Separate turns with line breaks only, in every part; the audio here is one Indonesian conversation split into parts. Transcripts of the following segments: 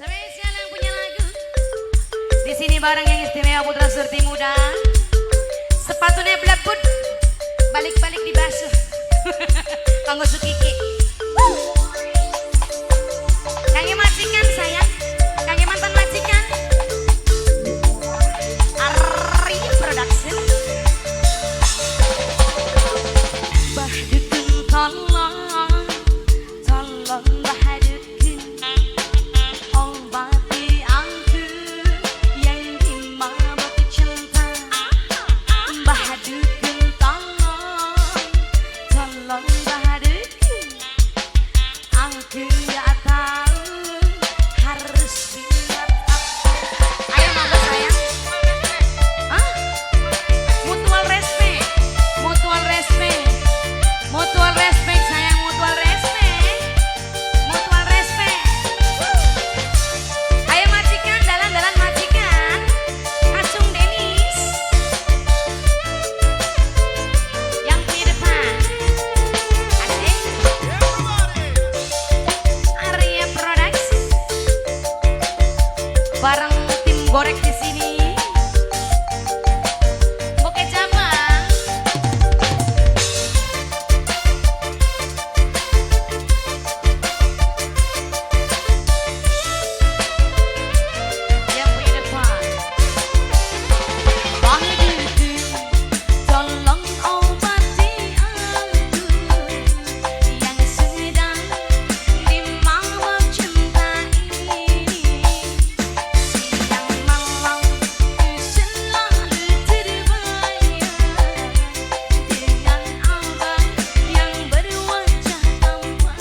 Spesial yang punya lagu. Di sini barang yang istimewa putra surti muda. Sepatunya belaput, balik-balik dibasuh. Kanggo Sukiki. Kangge majikan sayang, kangge mantan majikan. Ari Production. Bahdukun tolong bahdukun. Obati aku yang dimabuk cinta. Bahdukun tolong bahdukun. Aku gak tahu harus bilang apa. Ayo mangga sayang. Hah? Mutual respect, mutual respect, mutual respect sayang, mutual respect, mutual respect. Ayo majikan, dalan-dalan majikan. Kasung Denis yang punya depan. Asik. Arya Production. Bareng tim gorek di sini. Oke Jambang. Yang punya depan. Bahdukun, tolong obati aku yang sedang dimabuk cinta ini. Siang malam ku selalu terbayang dengan abang yang berwajah tampan.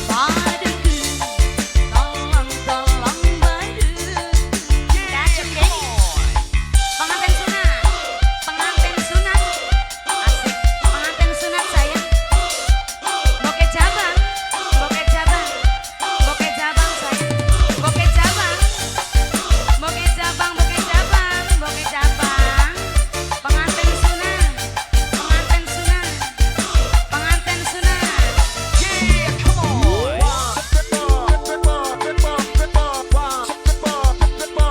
Bahdukun, tolong bahdukun. Dacuk Denis. Pengantin sunat, pengantin sunat. Asik, pengantin sunat sayang. Boke Jabang, boke Jabang, boke Jabang sayang. Boke Jabang, boke Jabang, boke Jabang, boke Jabang. Pengantin sunat, pengantin sunat, pengantin sunat.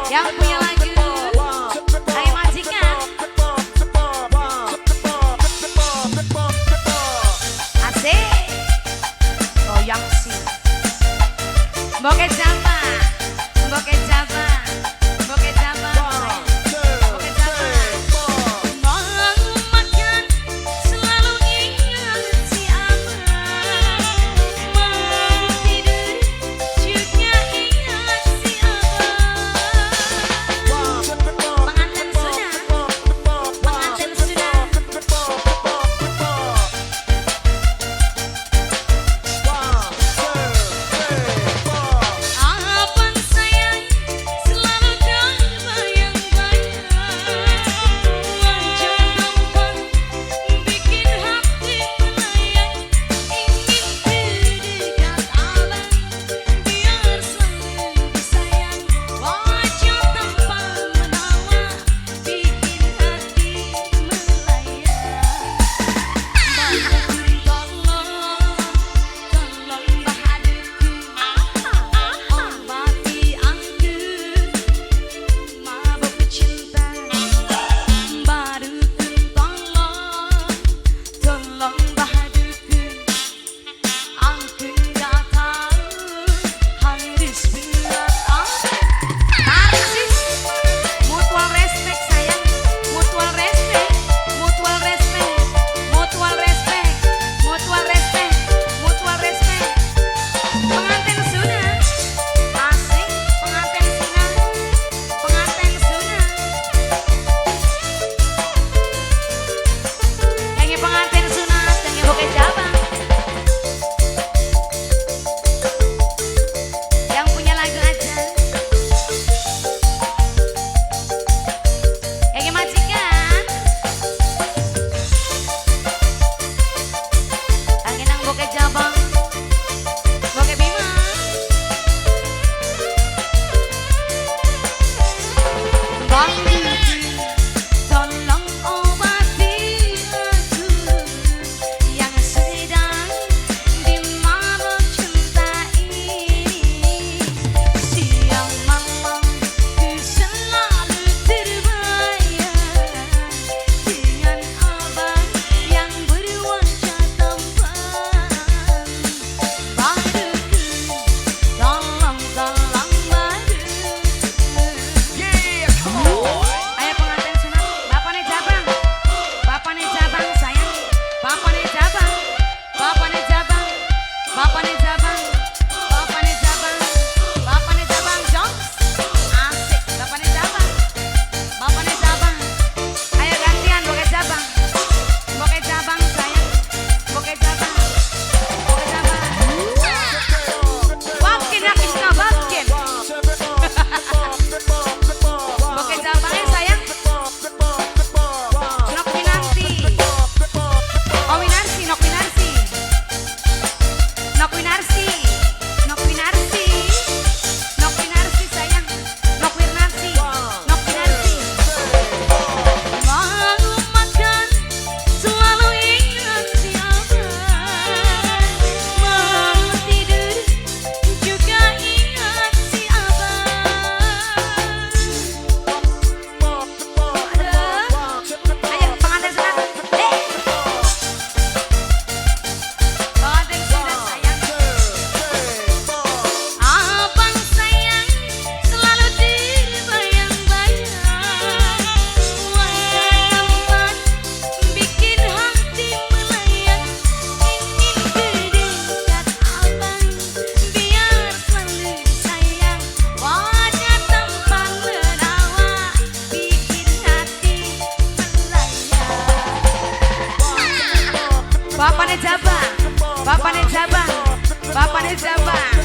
Yang punya lagu, ayo majikan. Asik. Goyang sih. Boke Jabang, boke Jabang, boke Jabang. Boke Jabang. Mau makan selalu ingat si abang. Mau tidur juga ingat si abang. Pengantin sunat, pengantin sunat. Abang sayang Bapaknya Sabang. Bapaknya Sabang.